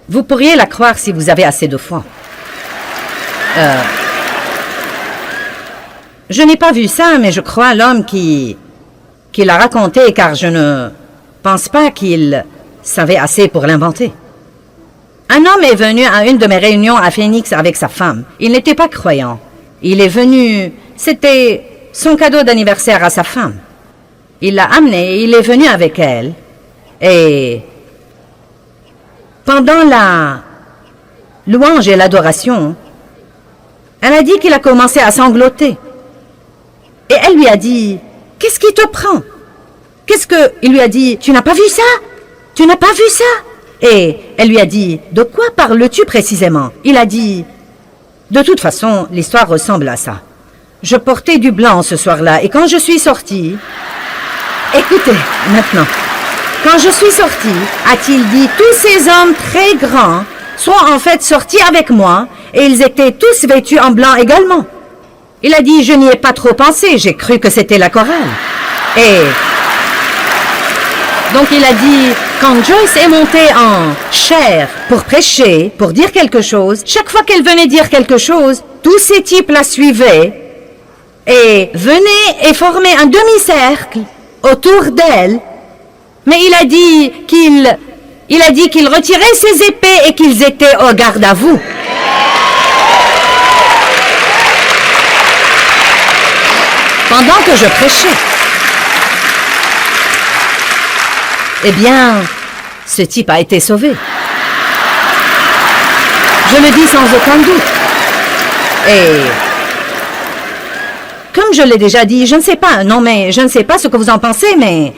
Vous pourriez la croire si vous avez assez de foi. Je n'ai pas vu ça, mais je crois l'homme qui qu'il a raconté, car je ne pense pas qu'il savait assez pour l'inventer. Un homme est venu à une de mes réunions à Phoenix avec sa femme. Il n'était pas croyant. Il est venu, c'était son cadeau d'anniversaire à sa femme. Il l'a amené, il est venu avec elle. Et pendant la louange et l'adoration, elle a dit qu'il a commencé à sangloter. Et elle lui a dit, « Qu'est-ce qui te prend? » Il lui a dit, « Tu n'as pas vu ça? Tu n'as pas vu ça? » Et elle lui a dit, « De quoi parles-tu précisément? » Il a dit, « De toute façon, l'histoire ressemble à ça. Je portais du blanc ce soir-là, et quand je suis sortie... » Écoutez, maintenant. Quand je suis sortie, a-t-il dit, tous ces hommes très grands sont en fait sortis avec moi, et ils étaient tous vêtus en blanc également. Il a dit, je n'y ai pas trop pensé, j'ai cru que c'était la chorale. Et donc il a dit, quand Joyce est montée en chair pour prêcher, pour dire quelque chose, chaque fois qu'elle venait dire quelque chose, tous ces types la suivaient et venaient et formaient un demi-cercle autour d'elle. Mais il a dit qu'il retirait ses épées et qu'ils étaient au garde à vous. Pendant que je prêchais. Eh bien, ce type a été sauvé. Je le dis sans aucun doute. Et comme je l'ai déjà dit, je ne sais pas, non mais je ne sais pas ce que vous en pensez, mais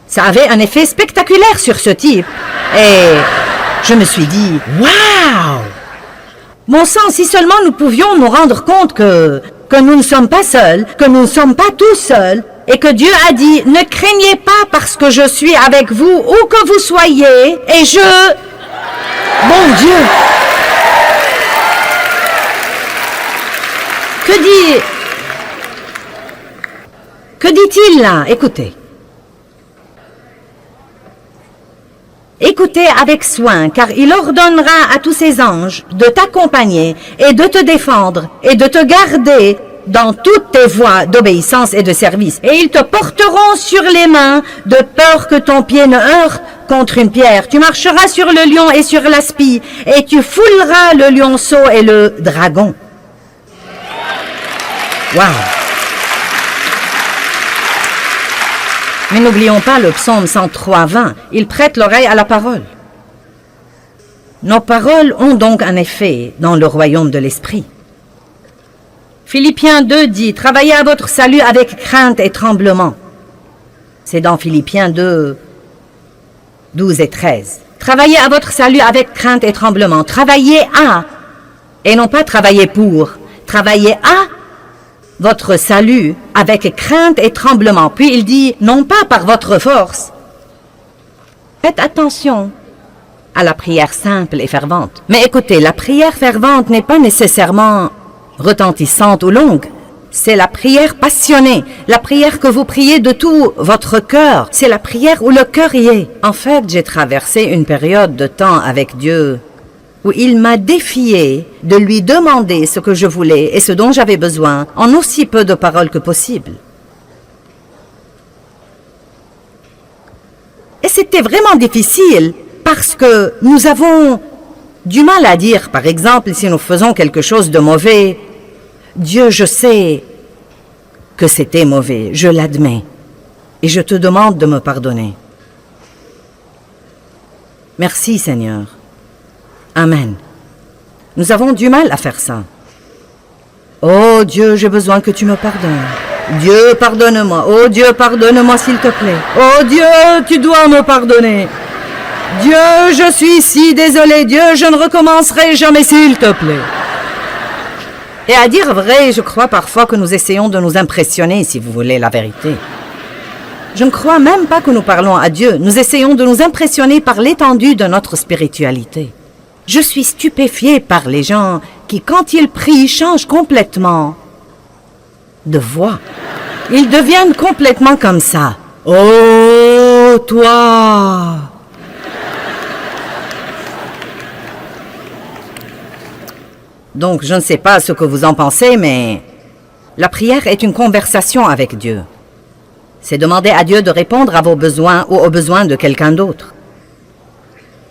ça avait un effet spectaculaire sur ce type. Et je me suis dit, waouh! Bon sang, si seulement nous pouvions nous rendre compte que nous ne sommes pas seuls, que nous ne sommes pas tous seuls, et que Dieu a dit, ne craignez pas parce que je suis avec vous, où que vous soyez, et je... Bon Dieu! Que dit-il là? Écoutez. Écoutez avec soin, car il ordonnera à tous ses anges de t'accompagner et de te défendre et de te garder dans toutes tes voies d'obéissance et de service. Et ils te porteront sur les mains de peur que ton pied ne heurte contre une pierre. Tu marcheras sur le lion et sur l'aspi et tu fouleras le lionceau et le dragon. Wow! Mais n'oublions pas le psaume 103:20. Il prête l'oreille à la parole. Nos paroles ont donc un effet dans le royaume de l'esprit. Philippiens 2 dit, travaillez à votre salut avec crainte et tremblement. C'est dans Philippiens 2, 12 et 13. Travaillez à votre salut avec crainte et tremblement. Travaillez à, et non pas travailler pour. Travaillez à votre salut avec crainte et tremblement. Puis il dit, non pas par votre force. Faites attention à la prière simple et fervente. Mais écoutez, la prière fervente n'est pas nécessairement retentissante ou longue. C'est la prière passionnée, la prière que vous priez de tout votre cœur. C'est la prière où le cœur y est. En fait, j'ai traversé une période de temps avec Dieu où il m'a défié de lui demander ce que je voulais et ce dont j'avais besoin en aussi peu de paroles que possible. Et c'était vraiment difficile parce que nous avons du mal à dire, par exemple, si nous faisons quelque chose de mauvais, Dieu, je sais que c'était mauvais, je l'admets, et je te demande de me pardonner. Merci, Seigneur. Amen. Nous avons du mal à faire ça. Oh Dieu, j'ai besoin que tu me pardonnes. Dieu, pardonne-moi. Oh Dieu, pardonne-moi s'il te plaît. Oh Dieu, tu dois me pardonner. Dieu, je suis si désolé. Dieu, je ne recommencerai jamais s'il te plaît. Et à dire vrai, je crois parfois que nous essayons de nous impressionner, si vous voulez la vérité. Je ne crois même pas que nous parlons à Dieu. Nous essayons de nous impressionner par l'étendue de notre spiritualité. Je suis stupéfiée par les gens qui, quand ils prient, changent complètement de voix. Ils deviennent complètement comme ça. Oh, toi! Donc, je ne sais pas ce que vous en pensez, mais la prière est une conversation avec Dieu. C'est demander à Dieu de répondre à vos besoins ou aux besoins de quelqu'un d'autre.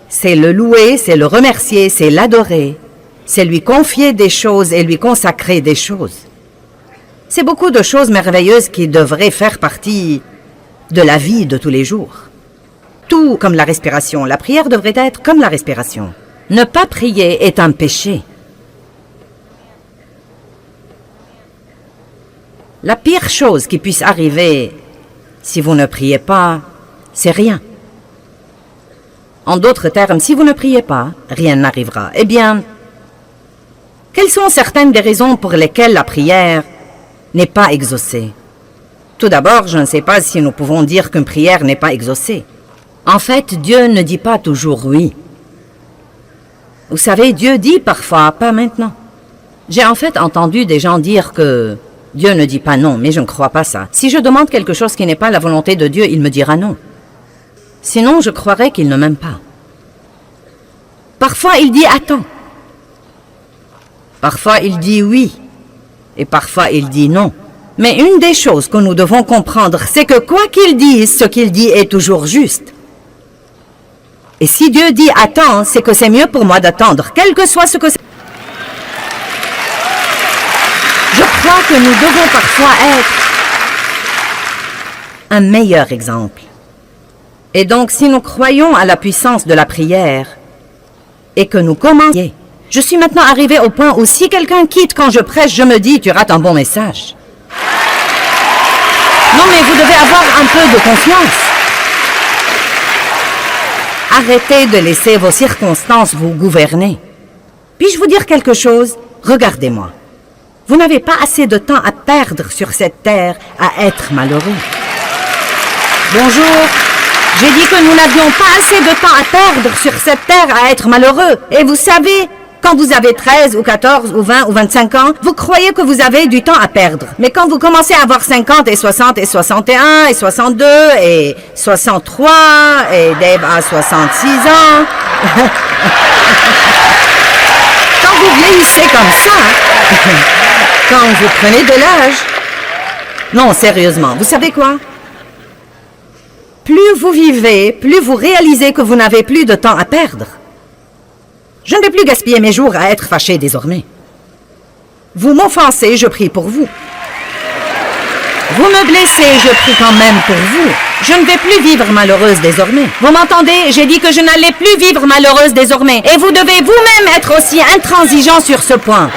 C'est le louer, c'est le remercier, c'est l'adorer. C'est lui confier des choses et lui consacrer des choses. C'est beaucoup de choses merveilleuses qui devraient faire partie de la vie de tous les jours. Tout comme la respiration. La prière devrait être comme la respiration. Ne pas prier est un péché. La pire chose qui puisse arriver si vous ne priez pas, c'est rien. En d'autres termes, si vous ne priez pas, rien n'arrivera. Eh bien, quelles sont certaines des raisons pour lesquelles la prière n'est pas exaucée? Tout d'abord, je ne sais pas si nous pouvons dire qu'une prière n'est pas exaucée. En fait, Dieu ne dit pas toujours oui. Vous savez, Dieu dit parfois, pas maintenant. J'ai en fait entendu des gens dire que Dieu ne dit pas non, mais je ne crois pas ça. Si je demande quelque chose qui n'est pas la volonté de Dieu, il me dira non. Sinon, je croirais qu'il ne m'aime pas. Parfois, il dit attends. Parfois, il dit oui. Et parfois, il dit non. Mais une des choses que nous devons comprendre, c'est que quoi qu'il dise, ce qu'il dit est toujours juste. Et si Dieu dit attends, c'est que c'est mieux pour moi d'attendre, quel que soit ce que c'est. Je crois que nous devons parfois être un meilleur exemple. Et donc, si nous croyons à la puissance de la prière et que nous commençons... Je suis maintenant arrivé au point où si quelqu'un quitte quand je prêche, je me dis, tu rates un bon message. Non, mais vous devez avoir un peu de confiance. Arrêtez de laisser vos circonstances vous gouverner. Puis-je vous dire quelque chose? Regardez-moi. Vous n'avez pas assez de temps à perdre sur cette terre à être malheureux. Bonjour. J'ai dit que nous n'avions pas assez de temps à perdre sur cette terre à être malheureux. Et vous savez, quand vous avez 13 ou 14 ou 20 ou 25 ans, vous croyez que vous avez du temps à perdre. Mais quand vous commencez à avoir 50 et 60 et 61 et 62 et 63 et Dave a 66 ans... Quand vous vieillissez comme ça, quand vous prenez de l'âge... Non, sérieusement, vous savez quoi? Plus vous vivez, plus vous réalisez que vous n'avez plus de temps à perdre. Je ne vais plus gaspiller mes jours à être fâché désormais. Vous m'offensez, je prie pour vous. Vous me blessez, je prie quand même pour vous. Je ne vais plus vivre malheureuse désormais. Vous m'entendez? J'ai dit que je n'allais plus vivre malheureuse désormais. Et vous devez vous-même être aussi intransigeant sur ce point.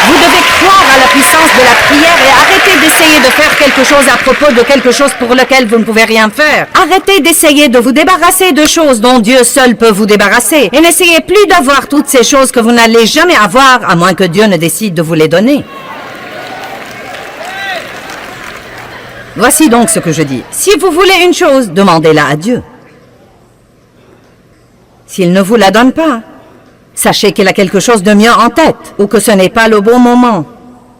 Vous devez croire à la puissance de la prière et arrêter d'essayer de faire quelque chose à propos de quelque chose pour lequel vous ne pouvez rien faire. Arrêtez d'essayer de vous débarrasser de choses dont Dieu seul peut vous débarrasser. Et n'essayez plus d'avoir toutes ces choses que vous n'allez jamais avoir à moins que Dieu ne décide de vous les donner. Voici donc ce que je dis. Si vous voulez une chose, demandez-la à Dieu. S'il ne vous la donne pas, sachez qu'il a quelque chose de mieux en tête, ou que ce n'est pas le bon moment.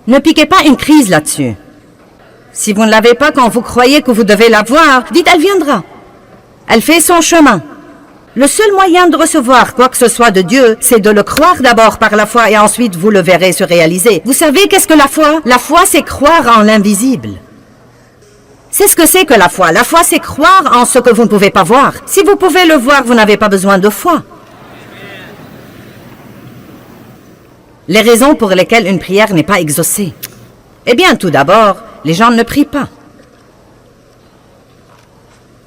Ne piquez pas une crise là-dessus. Si vous ne l'avez pas quand vous croyez que vous devez l'avoir, dites elle viendra. Elle fait son chemin. Le seul moyen de recevoir quoi que ce soit de Dieu, c'est de le croire d'abord par la foi et ensuite vous le verrez se réaliser. Vous savez qu'est-ce que la foi? La foi, c'est croire en l'invisible. C'est ce que c'est que la foi. La foi, c'est croire en ce que vous ne pouvez pas voir. Si vous pouvez le voir, vous n'avez pas besoin de foi. Les raisons pour lesquelles une prière n'est pas exaucée. Eh bien, tout d'abord, les gens ne prient pas.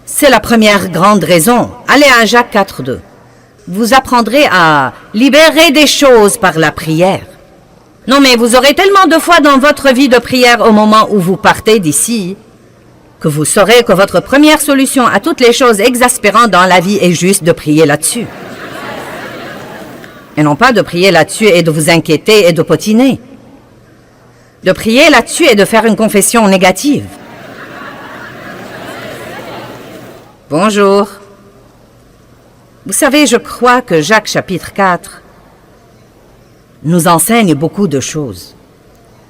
C'est la première grande raison. Allez à Jacques 4:2. Vous apprendrez à libérer des choses par la prière. Non, mais vous aurez tellement de foi dans votre vie de prière au moment où vous partez d'ici que vous saurez que votre première solution à toutes les choses exaspérantes dans la vie est juste de prier là-dessus. Et non pas de prier là-dessus et de vous inquiéter et de potiner. De prier là-dessus et de faire une confession négative. Bonjour. Vous savez, je crois que Jacques chapitre 4 nous enseigne beaucoup de choses.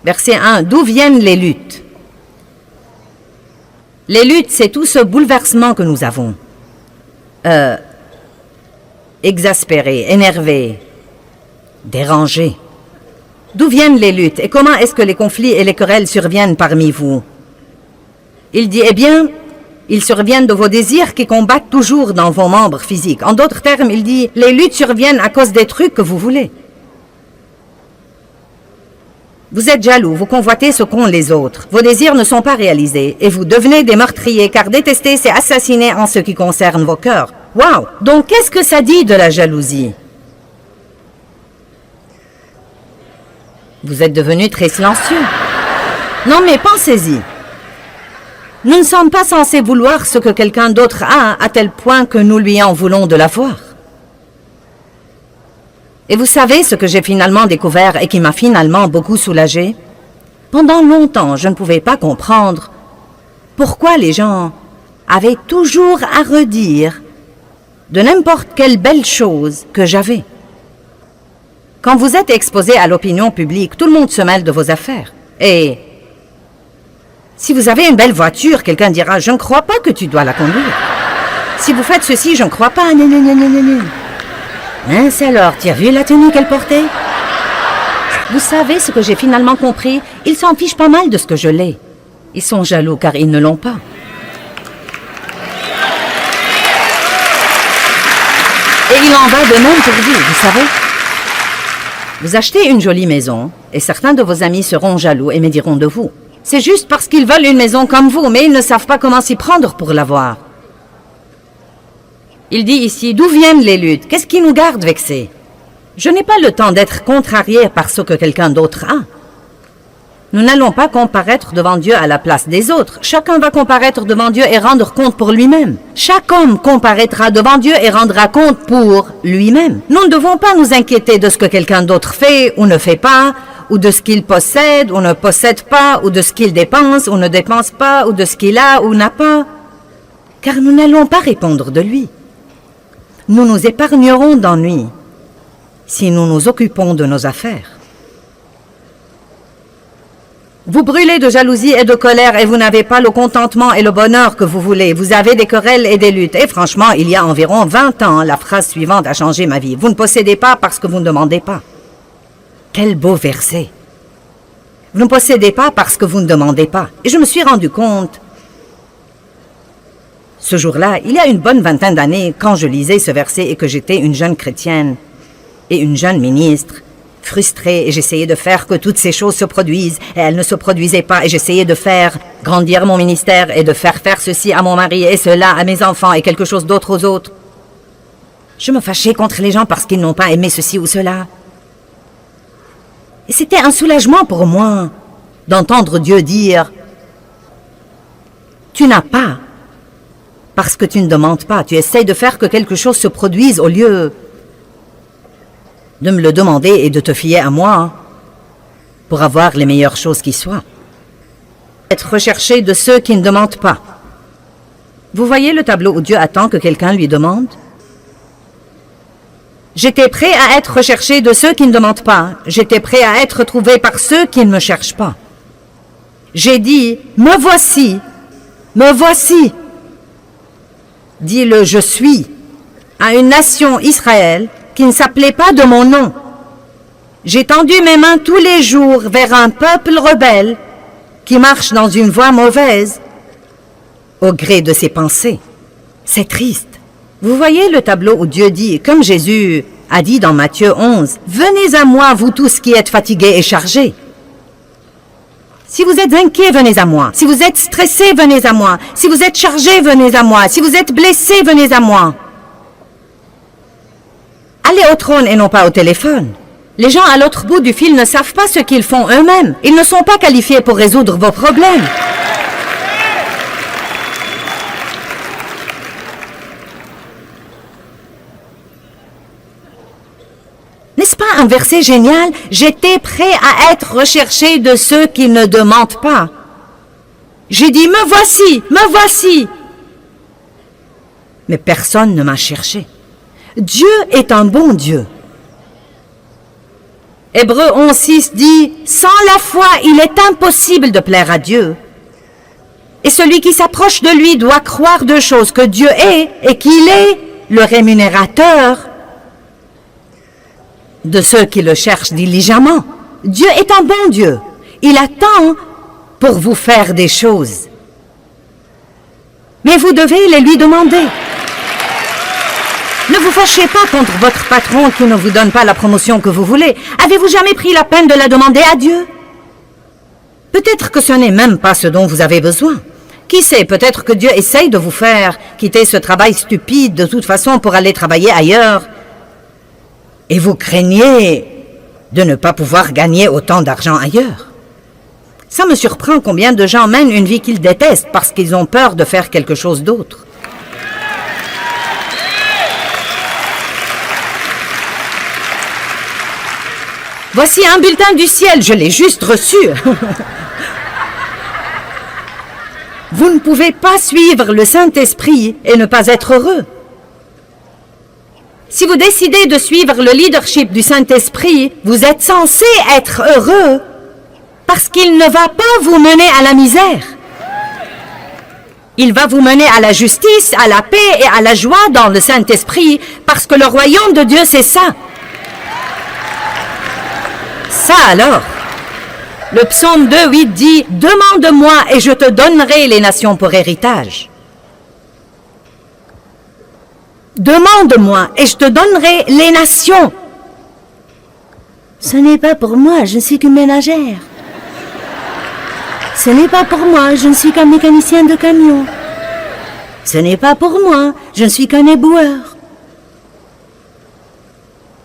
Verset 1, d'où viennent les luttes? Les luttes, c'est tout ce bouleversement que nous avons. Exaspéré, énervé, dérangé. D'où viennent les luttes et comment est-ce que les conflits et les querelles surviennent parmi vous? Il dit, eh bien, ils surviennent de vos désirs qui combattent toujours dans vos membres physiques. En d'autres termes, il dit, les luttes surviennent à cause des trucs que vous voulez. Vous êtes jaloux, vous convoitez ce qu'ont les autres. Vos désirs ne sont pas réalisés et vous devenez des meurtriers car détester, c'est assassiner en ce qui concerne vos cœurs. Waouh! Donc, qu'est-ce que ça dit de la jalousie? Vous êtes devenu très silencieux. Non, mais pensez-y. Nous ne sommes pas censés vouloir ce que quelqu'un d'autre a à tel point que nous lui en voulons de l'avoir. Et vous savez ce que j'ai finalement découvert et qui m'a finalement beaucoup soulagé? Pendant longtemps, je ne pouvais pas comprendre pourquoi les gens avaient toujours à redire de n'importe quelle belle chose que j'avais. Quand vous êtes exposé à l'opinion publique, tout le monde se mêle de vos affaires. Et si vous avez une belle voiture, quelqu'un dira « Je ne crois pas que tu dois la conduire. » Si vous faites ceci, je ne crois pas. Mince alors, tu as vu la tenue qu'elle portait? Vous savez ce que j'ai finalement compris? Ils s'en fichent pas mal de ce que je l'ai. Ils sont jaloux car ils ne l'ont pas. Et il en va de même pour vous savez? Vous achetez une jolie maison et certains de vos amis seront jaloux et me diront de vous. C'est juste parce qu'ils veulent une maison comme vous, mais ils ne savent pas comment s'y prendre pour l'avoir. Il dit ici, d'où viennent les luttes? Qu'est-ce qui nous garde vexés? Je n'ai pas le temps d'être contrarié par ce que quelqu'un d'autre a. Nous n'allons pas comparaître devant Dieu à la place des autres. Chacun va comparaître devant Dieu et rendre compte pour lui-même. Chaque homme comparaîtra devant Dieu et rendra compte pour lui-même. Nous ne devons pas nous inquiéter de ce que quelqu'un d'autre fait ou ne fait pas, ou de ce qu'il possède ou ne possède pas, ou de ce qu'il dépense ou ne dépense pas, ou de ce qu'il a ou n'a pas. Car nous n'allons pas répondre de lui. Nous nous épargnerons d'ennui si nous nous occupons de nos affaires. Vous brûlez de jalousie et de colère et vous n'avez pas le contentement et le bonheur que vous voulez. Vous avez des querelles et des luttes. Et franchement, il y a environ 20 ans, la phrase suivante a changé ma vie. Vous ne possédez pas parce que vous ne demandez pas. Quel beau verset. Vous ne possédez pas parce que vous ne demandez pas. Et je me suis rendu compte, ce jour-là, il y a une bonne vingtaine d'années, quand je lisais ce verset et que j'étais une jeune chrétienne et une jeune ministre, frustrée, et j'essayais de faire que toutes ces choses se produisent, et elles ne se produisaient pas, et j'essayais de faire grandir mon ministère, et de faire ceci à mon mari, et cela à mes enfants, et quelque chose d'autre aux autres. Je me fâchais contre les gens parce qu'ils n'ont pas aimé ceci ou cela. Et c'était un soulagement pour moi d'entendre Dieu dire « Tu n'as pas, parce que tu ne demandes pas, tu essayes de faire que quelque chose se produise au lieu de me le demander et de te fier à moi pour avoir les meilleures choses qui soient. » Être recherché de ceux qui ne demandent pas. Vous voyez le tableau où Dieu attend que quelqu'un lui demande? J'étais prêt à être recherché de ceux qui ne demandent pas. J'étais prêt à être trouvé par ceux qui ne me cherchent pas. J'ai dit, me voici, dit le je suis à une nation Israël qui ne s'appelait pas de mon nom. J'ai tendu mes mains tous les jours vers un peuple rebelle qui marche dans une voie mauvaise au gré de ses pensées. C'est triste. Vous voyez le tableau où Dieu dit, comme Jésus a dit dans Matthieu 11, « Venez à moi, vous tous qui êtes fatigués et chargés. » Si vous êtes inquiets, venez à moi. Si vous êtes stressés, venez à moi. Si vous êtes chargés, venez à moi. Si vous êtes blessés, venez à moi. Allez au trône et non pas au téléphone. Les gens à l'autre bout du fil ne savent pas ce qu'ils font eux-mêmes. Ils ne sont pas qualifiés pour résoudre vos problèmes. N'est-ce pas un verset génial? J'étais prêt à être recherché de ceux qui ne demandent pas. J'ai dit, me voici. Mais personne ne m'a cherché. Dieu est un bon Dieu. Hébreux 11:6 dit, sans la foi, il est impossible de plaire à Dieu. Et celui qui s'approche de lui doit croire deux choses, que Dieu est et qu'il est le rémunérateur de ceux qui le cherchent diligemment. Dieu est un bon Dieu. Il attend pour vous faire des choses. Mais vous devez les lui demander. Ne vous fâchez pas contre votre patron qui ne vous donne pas la promotion que vous voulez. Avez-vous jamais pris la peine de la demander à Dieu? Peut-être que ce n'est même pas ce dont vous avez besoin. Qui sait, peut-être que Dieu essaye de vous faire quitter ce travail stupide de toute façon pour aller travailler ailleurs. Et vous craignez de ne pas pouvoir gagner autant d'argent ailleurs. Ça me surprend combien de gens mènent une vie qu'ils détestent parce qu'ils ont peur de faire quelque chose d'autre. Voici un bulletin du ciel, je l'ai juste reçu. Vous ne pouvez pas suivre le Saint-Esprit et ne pas être heureux. Si vous décidez de suivre le leadership du Saint-Esprit, vous êtes censé être heureux parce qu'il ne va pas vous mener à la misère. Il va vous mener à la justice, à la paix et à la joie dans le Saint-Esprit parce que le royaume de Dieu, c'est ça. Ça alors, le psaume 2:8 dit « Demande-moi et je te donnerai les nations pour héritage. » Demande-moi et je te donnerai les nations. Ce n'est pas pour moi, je ne suis qu'une ménagère. Ce n'est pas pour moi, je ne suis qu'un mécanicien de camion. Ce n'est pas pour moi, je ne suis qu'un éboueur.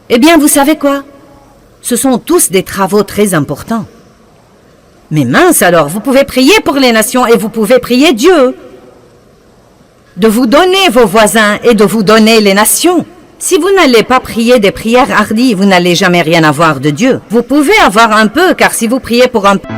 Eh bien, vous savez quoi? Ce sont tous des travaux très importants. Mais mince alors, vous pouvez prier pour les nations et vous pouvez prier Dieu de vous donner vos voisins et de vous donner les nations. Si vous n'allez pas prier des prières hardies, vous n'allez jamais rien avoir de Dieu. Vous pouvez avoir un peu, car si vous priez pour un peu,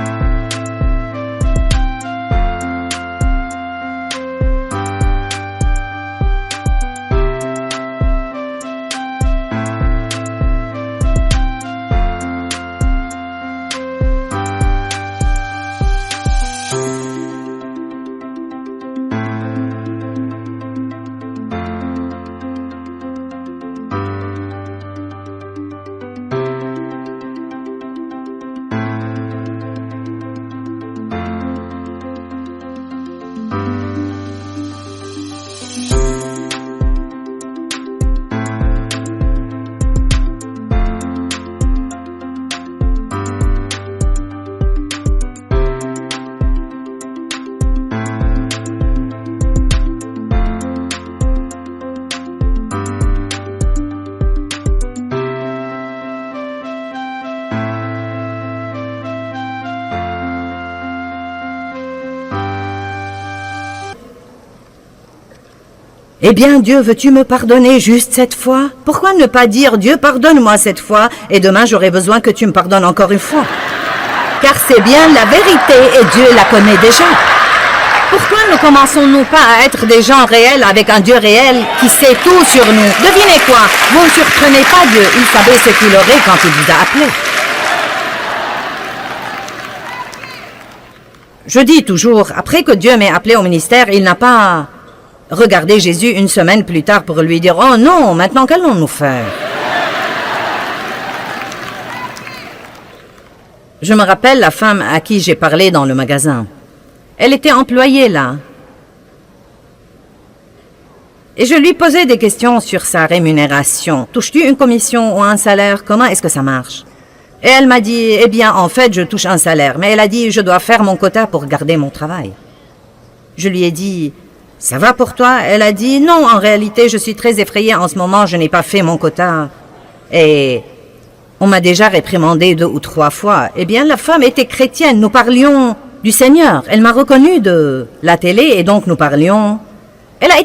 eh bien, Dieu, veux-tu me pardonner juste cette fois? Pourquoi ne pas dire, Dieu, pardonne-moi cette fois, et demain j'aurai besoin que tu me pardonnes encore une fois? Car c'est bien la vérité, et Dieu la connaît déjà. Pourquoi ne commençons-nous pas à être des gens réels avec un Dieu réel qui sait tout sur nous? Devinez quoi? Vous ne surprenez pas Dieu, il savait ce qu'il aurait quand il vous a appelé. Je dis toujours, après que Dieu m'ait appelé au ministère, il n'a pas regardé Jésus une semaine plus tard pour lui dire « Oh non, maintenant qu'allons-nous faire ?» Je me rappelle la femme à qui j'ai parlé dans le magasin. Elle était employée là. Et je lui posais des questions sur sa rémunération. Touches-tu une commission ou un salaire? Comment est-ce que ça marche? Et elle m'a dit, eh bien, en fait, je touche un salaire. Mais elle a dit, je dois faire mon quota pour garder mon travail. Je lui ai dit, ça va pour toi? Elle a dit, non, en réalité, je suis très effrayée en ce moment, je n'ai pas fait mon quota. Et on m'a déjà réprimandé 2 ou 3 fois. Eh bien, la femme était chrétienne, nous parlions du Seigneur. Elle m'a reconnue de la télé et donc nous parlions. Elle a été